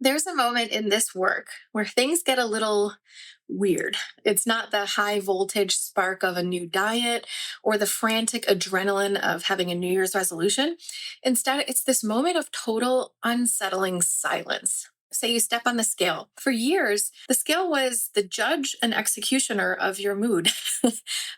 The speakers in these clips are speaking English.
There's a moment in this work where things get a little weird. It's not the high voltage spark of a new diet or the frantic adrenaline of having a New Year's resolution. Instead, it's this moment of total unsettling silence. Say you step on the scale. For years, the scale was the judge and executioner of your mood.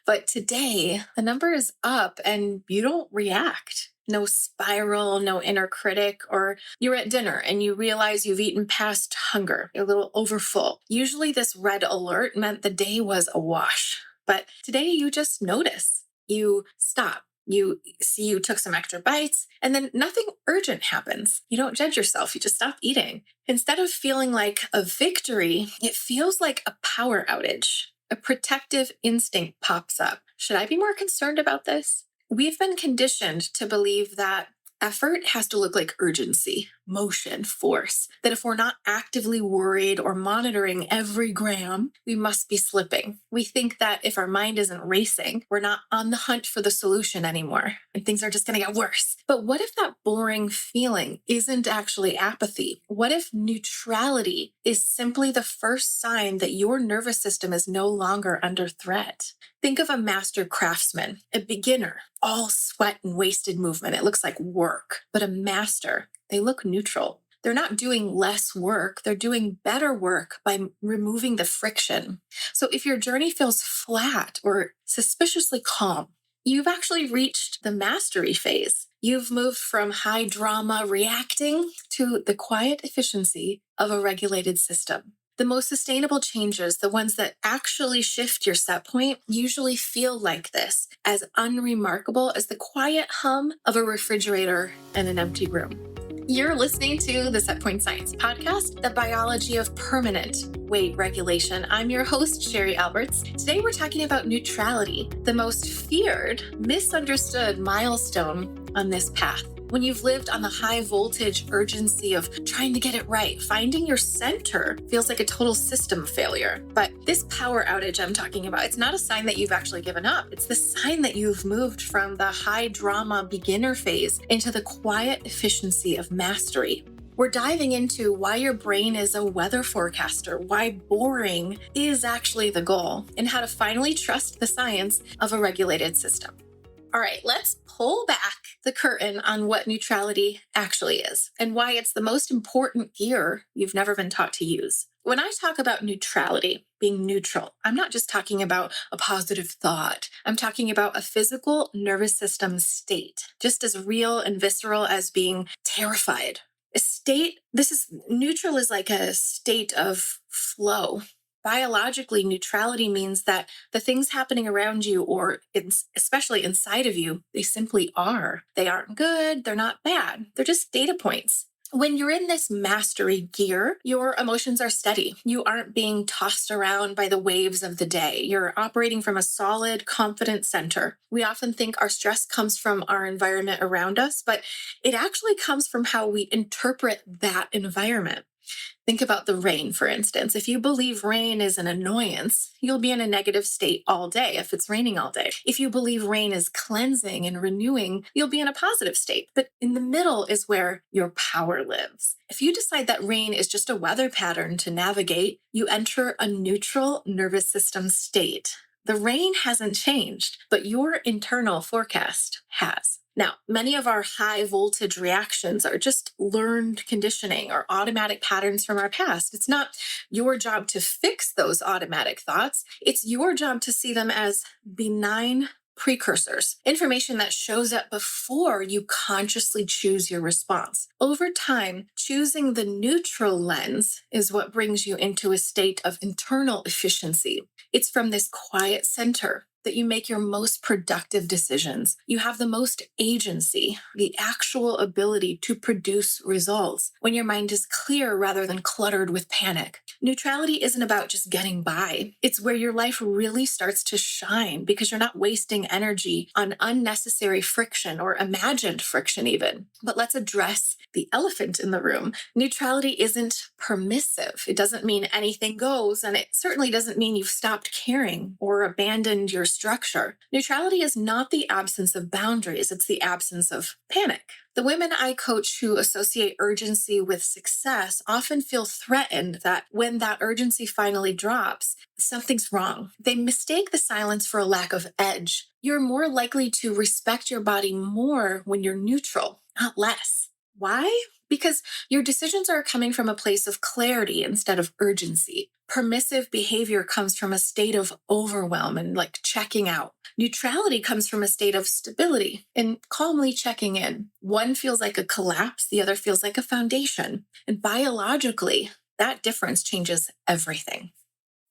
But today, the number is up and you don't react. No spiral, no inner critic, or you're at dinner and you realize you've eaten past hunger, you're a little overfull. Usually, this red alert meant the day was a wash. But today, you just notice. You stop. You see you took some extra bites, and then nothing urgent happens. You don't judge yourself, you just stop eating. Instead of feeling like a victory, it feels like a power outage. A protective instinct pops up. Should I be more concerned about this? We've been conditioned to believe that effort has to look like urgency, motion, force, that if we're not actively worried or monitoring every gram, we must be slipping. We think that if our mind isn't racing, we're not on the hunt for the solution anymore, and things are just going to get worse. But what if that boring feeling isn't actually apathy? What if neutrality is simply the first sign that your nervous system is no longer under threat? Think of a master craftsman, a beginner, all sweat and wasted movement. It looks like work, but a master, they look neutral. They're not doing less work. They're doing better work by removing the friction. So if your journey feels flat or suspiciously calm, you've actually reached the mastery phase. You've moved from high drama reacting to the quiet efficiency of a regulated system. The most sustainable changes, the ones that actually shift your set point, usually feel like this, as unremarkable as the quiet hum of a refrigerator in an empty room. You're listening to the Set Point Science Podcast, the biology of permanent weight regulation. I'm your host, Cheri Alberts. Today we're talking about neutrality, the most feared, misunderstood milestone on this path. When you've lived on the high voltage urgency of trying to get it right, finding your center feels like a total system failure. But this power outage I'm talking about, it's not a sign that you've actually given up. It's the sign that you've moved from the high drama beginner phase into the quiet efficiency of mastery. We're diving into why your brain is a weather forecaster, why boring is actually the goal, and how to finally trust the science of a regulated system. All right, let's pull back the curtain on what neutrality actually is and why it's the most important gear you've never been taught to use. When I talk about neutrality, being neutral, I'm not just talking about a positive thought. I'm talking about a physical nervous system state, just as real and visceral as being terrified. A state, neutral is like a state of flow. Biologically, neutrality means that the things happening around you, or especially inside of you, they simply are. They aren't good, they're not bad, they're just data points. When you're in this mastery gear, your emotions are steady. You aren't being tossed around by the waves of the day. You're operating from a solid, confident center. We often think our stress comes from our environment around us, but it actually comes from how we interpret that environment. Think about the rain, for instance. If you believe rain is an annoyance, you'll be in a negative state all day if it's raining all day. If you believe rain is cleansing and renewing, you'll be in a positive state. But in the middle is where your power lives. If you decide that rain is just a weather pattern to navigate, you enter a neutral nervous system state. The rain hasn't changed, but your internal forecast has. Now, many of our high voltage reactions are just learned conditioning or automatic patterns from our past. It's not your job to fix those automatic thoughts. It's your job to see them as benign precursors, information that shows up before you consciously choose your response. Over time, choosing the neutral lens is what brings you into a state of internal efficiency. It's from this quiet center that you make your most productive decisions. You have the most agency, the actual ability to produce results when your mind is clear rather than cluttered with panic. Neutrality isn't about just getting by. It's where your life really starts to shine because you're not wasting energy on unnecessary friction or imagined friction even. But let's address the elephant in the room. Neutrality isn't permissive. It doesn't mean anything goes, and it certainly doesn't mean you've stopped caring or abandoned your structure. Neutrality is not the absence of boundaries, it's the absence of panic. The women I coach who associate urgency with success often feel threatened that when that urgency finally drops, something's wrong. They mistake the silence for a lack of edge. You're more likely to respect your body more when you're neutral, not less. Why? Because your decisions are coming from a place of clarity instead of urgency. Permissive behavior comes from a state of overwhelm and like checking out. Neutrality comes from a state of stability and calmly checking in. One feels like a collapse, the other feels like a foundation. And biologically, that difference changes everything.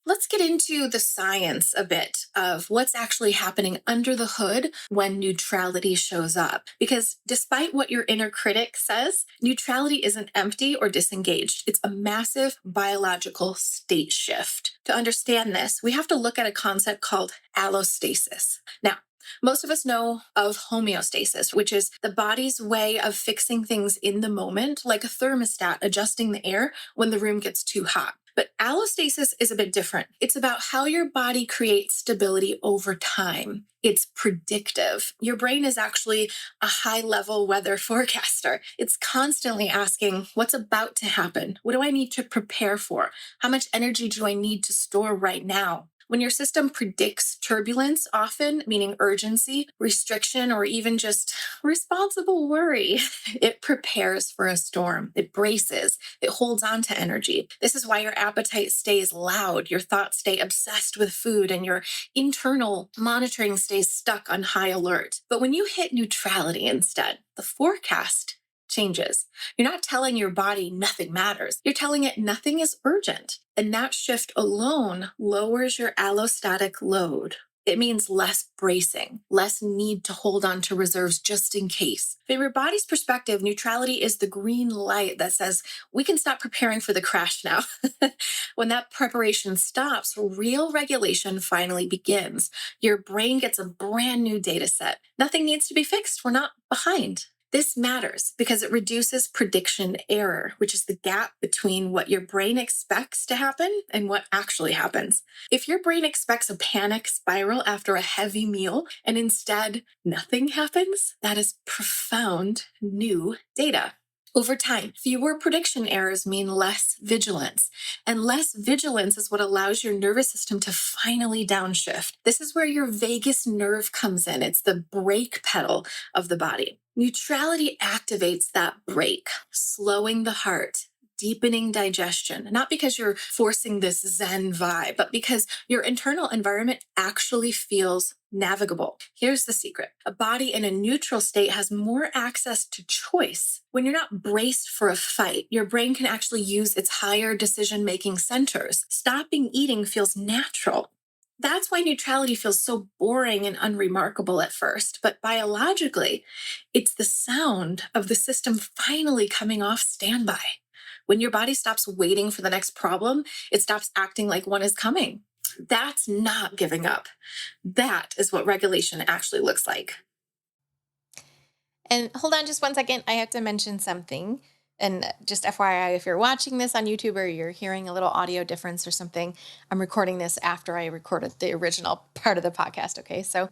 Let's get into the science a bit of what's actually happening under the hood when neutrality shows up. Because despite what your inner critic says, neutrality isn't empty or disengaged. It's a massive biological state shift. To understand this, we have to look at a concept called allostasis. Now, most of us know of homeostasis, which is the body's way of fixing things in the moment, like a thermostat adjusting the air when the room gets too hot. But allostasis is a bit different. It's about how your body creates stability over time. It's predictive. Your brain is actually a high-level weather forecaster. It's constantly asking, what's about to happen? What do I need to prepare for? How much energy do I need to store right now? When your system predicts turbulence, often meaning urgency, restriction, or even just responsible worry, it prepares for a storm. It braces. It holds on to energy. This is why your appetite stays loud, your thoughts stay obsessed with food, and your internal monitoring stays stuck on high alert. But when you hit neutrality instead, the forecast changes. You're not telling your body nothing matters. You're telling it nothing is urgent. And that shift alone lowers your allostatic load. It means less bracing, less need to hold on to reserves just in case. From your body's perspective, neutrality is the green light that says, we can stop preparing for the crash now. When that preparation stops, real regulation finally begins. Your brain gets a brand new data set. Nothing needs to be fixed. We're not behind. This matters because it reduces prediction error, which is the gap between what your brain expects to happen and what actually happens. If your brain expects a panic spiral after a heavy meal and instead nothing happens, that is profound new data. Over time, fewer prediction errors mean less vigilance. And less vigilance is what allows your nervous system to finally downshift. This is where your vagus nerve comes in. It's the brake pedal of the body. Neutrality activates that brake, slowing the heart, deepening digestion, not because you're forcing this Zen vibe, but because your internal environment actually feels navigable. Here's the secret. A body in a neutral state has more access to choice. When you're not braced for a fight, your brain can actually use its higher decision-making centers. Stopping eating feels natural. That's why neutrality feels so boring and unremarkable at first. But biologically, it's the sound of the system finally coming off standby. When your body stops waiting for the next problem, it stops acting like one is coming. That's not giving up. That is what regulation actually looks like. And hold on just one second. I have to mention something. And just FYI, if you're watching this on YouTube or you're hearing a little audio difference or something, I'm recording this after I recorded the original part of the podcast. Okay. So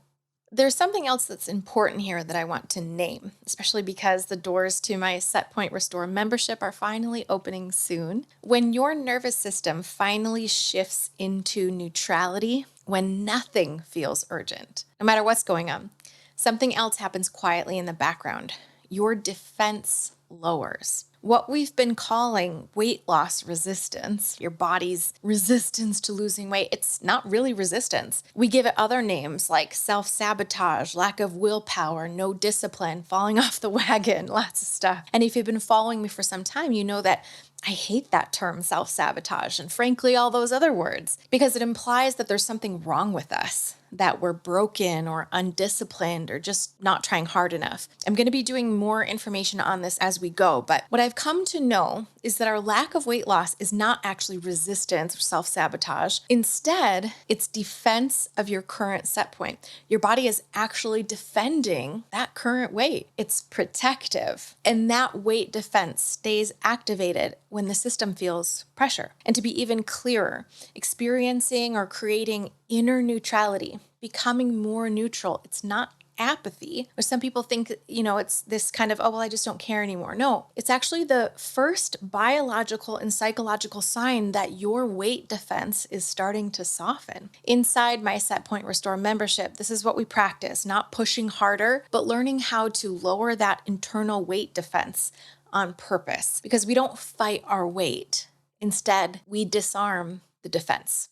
there's something else that's important here that I want to name, especially because the doors to my Set Point Restore membership are finally opening soon. When your nervous system finally shifts into neutrality, when nothing feels urgent, no matter what's going on, something else happens quietly in the background. Your defense lowers. What we've been calling weight loss resistance, your body's resistance to losing weight, it's not really resistance. We give it other names like self-sabotage, lack of willpower, no discipline, falling off the wagon, lots of stuff. And if you've been following me for some time, you know that I hate that term self-sabotage and frankly, all those other words, because it implies that there's something wrong with us, that we're broken or undisciplined or just not trying hard enough. I'm going to be doing more information on this as we go, but what I've come to know is that our lack of weight loss is not actually resistance or self-sabotage. Instead, it's defense of your current set point. Your body is actually defending that current weight. It's protective. And that weight defense stays activated when the system feels pressure. And to be even clearer, experiencing or creating inner neutrality, becoming more neutral. It's not apathy, or some people think, it's this kind of, oh, well, I just don't care anymore. No, it's actually the first biological and psychological sign that your weight defense is starting to soften. Inside my Set Point Restore membership, this is what we practice, not pushing harder, but learning how to lower that internal weight defense on purpose, because we don't fight our weight. Instead, we disarm the defense.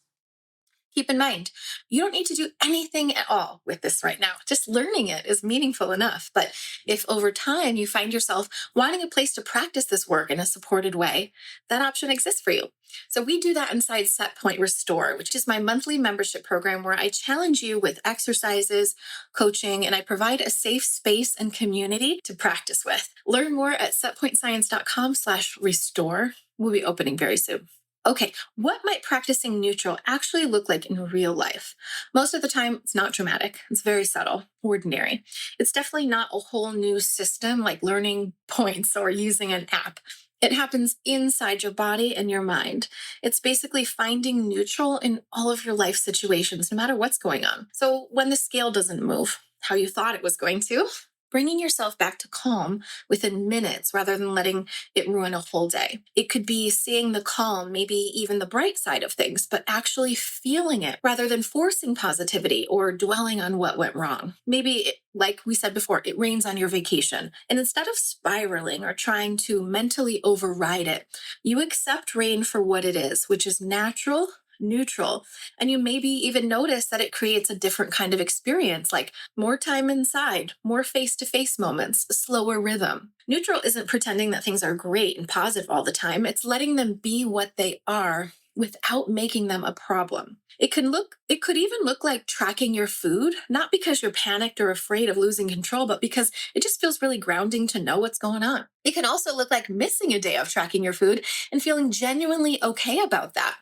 Keep in mind, you don't need to do anything at all with this right now. Just learning it is meaningful enough. But if over time you find yourself wanting a place to practice this work in a supported way, that option exists for you. So we do that inside Set Point Restore, which is my monthly membership program where I challenge you with exercises, coaching, and I provide a safe space and community to practice with. Learn more at setpointscience.com/restore. We'll be opening very soon. Okay, what might practicing neutral actually look like in real life? Most of the time, it's not dramatic. It's very subtle, ordinary. It's definitely not a whole new system like learning points or using an app. It happens inside your body and your mind. It's basically finding neutral in all of your life situations, no matter what's going on. So when the scale doesn't move how you thought it was going to, bringing yourself back to calm within minutes rather than letting it ruin a whole day. It could be seeing the calm, maybe even the bright side of things, but actually feeling it rather than forcing positivity or dwelling on what went wrong. Maybe, like we said before, it rains on your vacation. And instead of spiraling or trying to mentally override it, you accept rain for what it is, which is natural, neutral, and you maybe even notice that it creates a different kind of experience, like more time inside, more face-to-face moments, a slower rhythm. Neutral isn't pretending that things are great and positive all the time. It's letting them be what they are without making them a problem. It could even look like tracking your food, not because you're panicked or afraid of losing control, but because it just feels really grounding to know what's going on. It can also look like missing a day of tracking your food and feeling genuinely okay about that,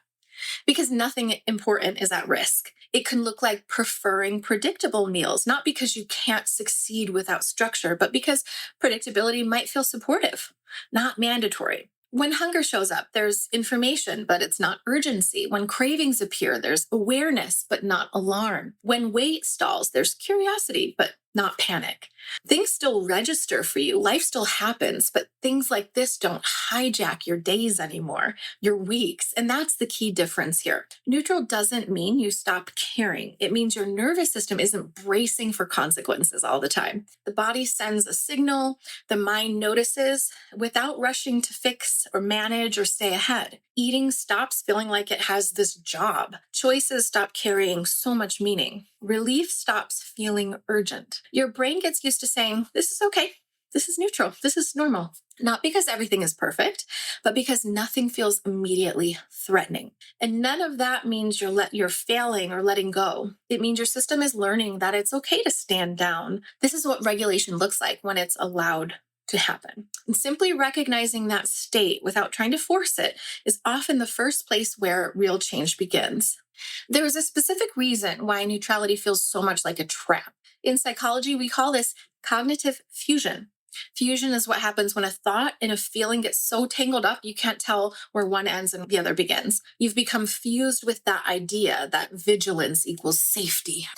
because nothing important is at risk. It can look like preferring predictable meals, not because you can't succeed without structure, but because predictability might feel supportive, not mandatory. When hunger shows up, there's information, but it's not urgency. When cravings appear, there's awareness, but not alarm. When weight stalls, there's curiosity, but not panic. Things still register for you. Life still happens, but things like this don't hijack your days anymore, your weeks. And that's the key difference here. Neutral doesn't mean you stop caring. It means your nervous system isn't bracing for consequences all the time. The body sends a signal, the mind notices without rushing to fix or manage or stay ahead. Eating stops feeling like it has this job. Choices stop carrying so much meaning. Relief stops feeling urgent. Your brain gets used to saying, this is okay. This is neutral. This is normal. Not because everything is perfect, but because nothing feels immediately threatening. And none of that means you're failing or letting go. It means your system is learning that it's okay to stand down. This is what regulation looks like when it's allowed to happen. And simply recognizing that state without trying to force it is often the first place where real change begins. There is a specific reason why neutrality feels so much like a trap. In psychology, we call this cognitive fusion. Fusion is what happens when a thought and a feeling get so tangled up you can't tell where one ends and the other begins. You've become fused with that idea that vigilance equals safety.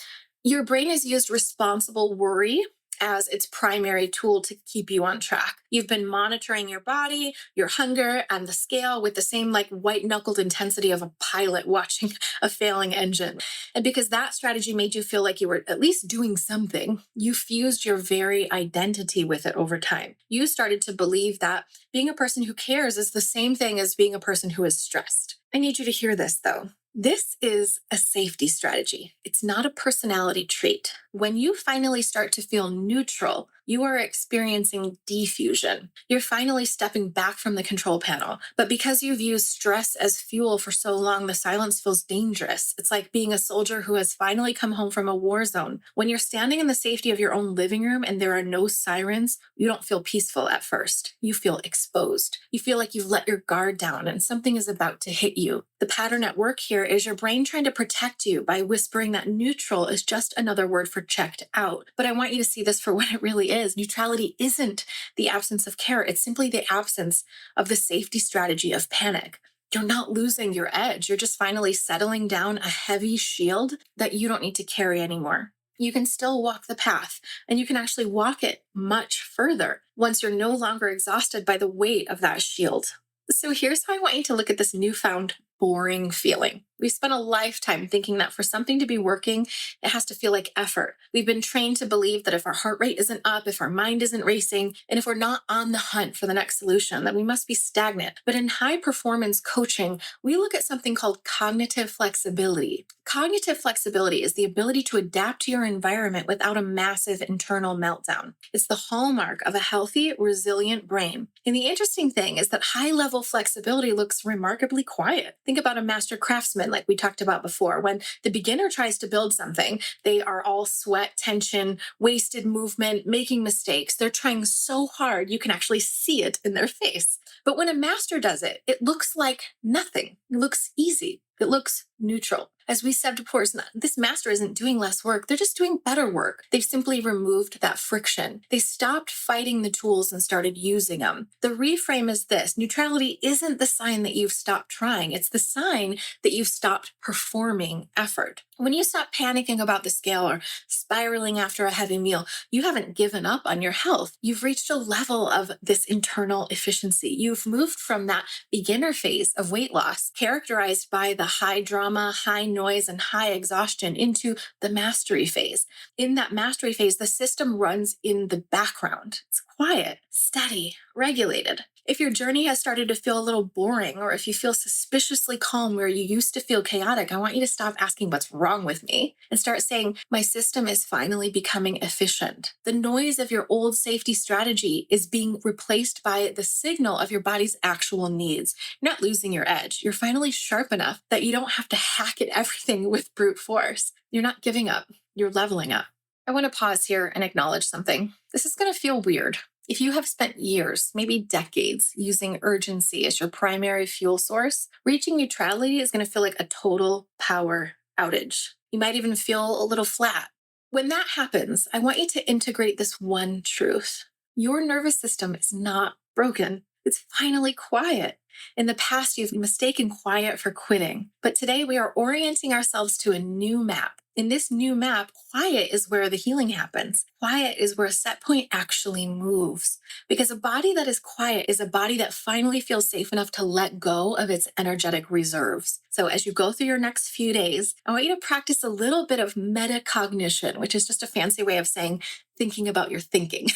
Your brain has used responsible worry as its primary tool to keep you on track. You've been monitoring your body, your hunger, and the scale with the same white-knuckled intensity of a pilot watching a failing engine. And because that strategy made you feel like you were at least doing something, you fused your very identity with it over time. You started to believe that being a person who cares is the same thing as being a person who is stressed. I need you to hear this, though. This is a safety strategy. It's not a personality trait. When you finally start to feel neutral, you are experiencing diffusion. You're finally stepping back from the control panel. But because you've used stress as fuel for so long, the silence feels dangerous. It's like being a soldier who has finally come home from a war zone. When you're standing in the safety of your own living room and there are no sirens, you don't feel peaceful at first. You feel exposed. You feel like you've let your guard down and something is about to hit you. The pattern at work here is your brain trying to protect you by whispering that neutral is just another word for checked out. But I want you to see this for what it really is. Neutrality isn't the absence of care. It's simply the absence of the safety strategy of panic. You're not losing your edge. You're just finally settling down a heavy shield that you don't need to carry anymore. You can still walk the path, and you can actually walk it much further once you're no longer exhausted by the weight of that shield. So here's how I want you to look at this newfound boring feeling. We spent a lifetime thinking that for something to be working, it has to feel like effort. We've been trained to believe that if our heart rate isn't up, if our mind isn't racing, and if we're not on the hunt for the next solution, then we must be stagnant. But in high performance coaching, we look at something called cognitive flexibility. Cognitive flexibility is the ability to adapt to your environment without a massive internal meltdown. It's the hallmark of a healthy, resilient brain. And the interesting thing is that high level flexibility looks remarkably quiet. Think about a master craftsman, like we talked about before. When the beginner tries to build something, they are all sweat, tension, wasted movement, making mistakes. They're trying so hard, you can actually see it in their face. But when a master does it, it looks like nothing. It looks easy. It looks neutral. As we said before, this master isn't doing less work. They're just doing better work. They've simply removed that friction. They stopped fighting the tools and started using them. The reframe is this: neutrality isn't the sign that you've stopped trying. It's the sign that you've stopped performing effort. When you stop panicking about the scale or spiraling after a heavy meal, you haven't given up on your health. You've reached a level of this internal efficiency. You've moved from that beginner phase of weight loss, characterized by the high drama, high noise, and high exhaustion, into the mastery phase. In that mastery phase, the system runs in the background. It's quiet, steady, regulated. If your journey has started to feel a little boring, or if you feel suspiciously calm where you used to feel chaotic, I want you to stop asking what's wrong with me and start saying, my system is finally becoming efficient. The noise of your old safety strategy is being replaced by the signal of your body's actual needs. You're not losing your edge. You're finally sharp enough that you don't have to hack at everything with brute force. You're not giving up. You're leveling up. I want to pause here and acknowledge something. This is going to feel weird. If you have spent years, maybe decades, using urgency as your primary fuel source, reaching neutrality is going to feel like a total power outage. You might even feel a little flat. When that happens, I want you to integrate this one truth. Your nervous system is not broken. It's finally quiet. In the past, you've mistaken quiet for quitting, but today we are orienting ourselves to a new map. In this new map, quiet is where the healing happens. Quiet is where a set point actually moves. Because a body that is quiet is a body that finally feels safe enough to let go of its energetic reserves. So as you go through your next few days, I want you to practice a little bit of metacognition, which is just a fancy way of saying thinking about your thinking.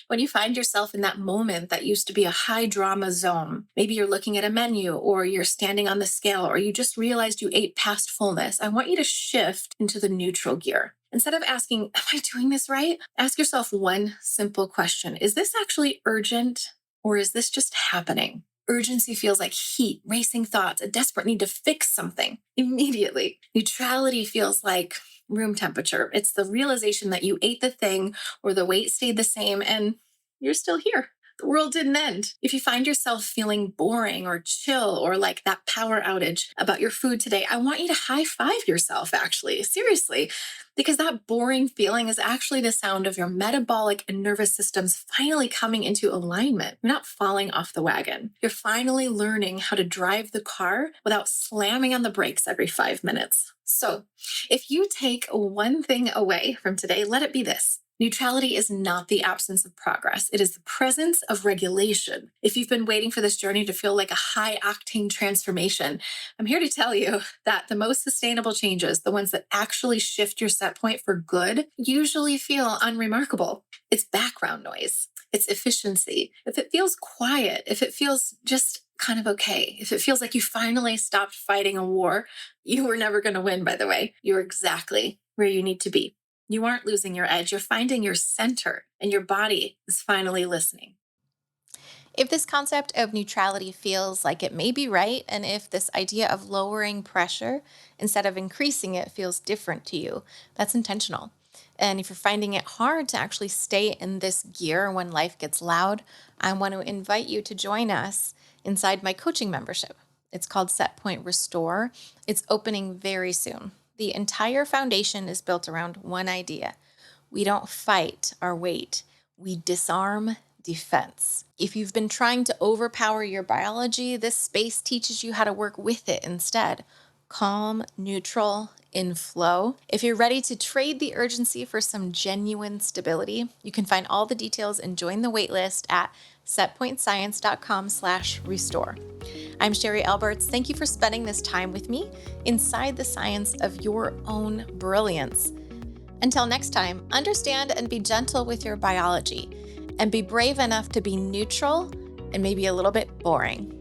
When you find yourself in that moment that used to be a high drama zone, maybe you're looking at a menu, or you're standing on the scale, or you just realized you ate past fullness, I want you to shift into the neutral gear. Instead of asking, am I doing this right? Ask yourself one simple question. Is this actually urgent, or is this just happening? Urgency feels like heat, racing thoughts, a desperate need to fix something immediately. Neutrality feels like room temperature. It's the realization that you ate the thing, or the weight stayed the same, and you're still here. The world didn't end. If you find yourself feeling boring or chill or like that power outage about your food today, I want you to high five yourself, actually, seriously, because that boring feeling is actually the sound of your metabolic and nervous systems finally coming into alignment. You're not falling off the wagon. You're finally learning how to drive the car without slamming on the brakes every 5 minutes. So if you take one thing away from today, let it be this. Neutrality is not the absence of progress. It is the presence of regulation. If you've been waiting for this journey to feel like a high-octane transformation, I'm here to tell you that the most sustainable changes, the ones that actually shift your set point for good, usually feel unremarkable. It's background noise. It's efficiency. If it feels quiet, if it feels just kind of okay, if it feels like you finally stopped fighting a war, you were never going to win, by the way. You're exactly where you need to be. You aren't losing your edge. You're finding your center, and your body is finally listening. If this concept of neutrality feels like it may be right, and if this idea of lowering pressure instead of increasing it feels different to you, that's intentional. And if you're finding it hard to actually stay in this gear when life gets loud, I want to invite you to join us inside my coaching membership. It's called Set Point Restore. It's opening very soon. The entire foundation is built around one idea. We don't fight our weight. We disarm defense. If you've been trying to overpower your biology, this space teaches you how to work with it instead. Calm, neutral, in flow. If you're ready to trade the urgency for some genuine stability, you can find all the details and join the waitlist at setpointscience.com/restore. I'm Cheri Alberts. Thank you for spending this time with me inside the science of your own brilliance. Until next time, understand and be gentle with your biology, and be brave enough to be neutral and maybe a little bit boring.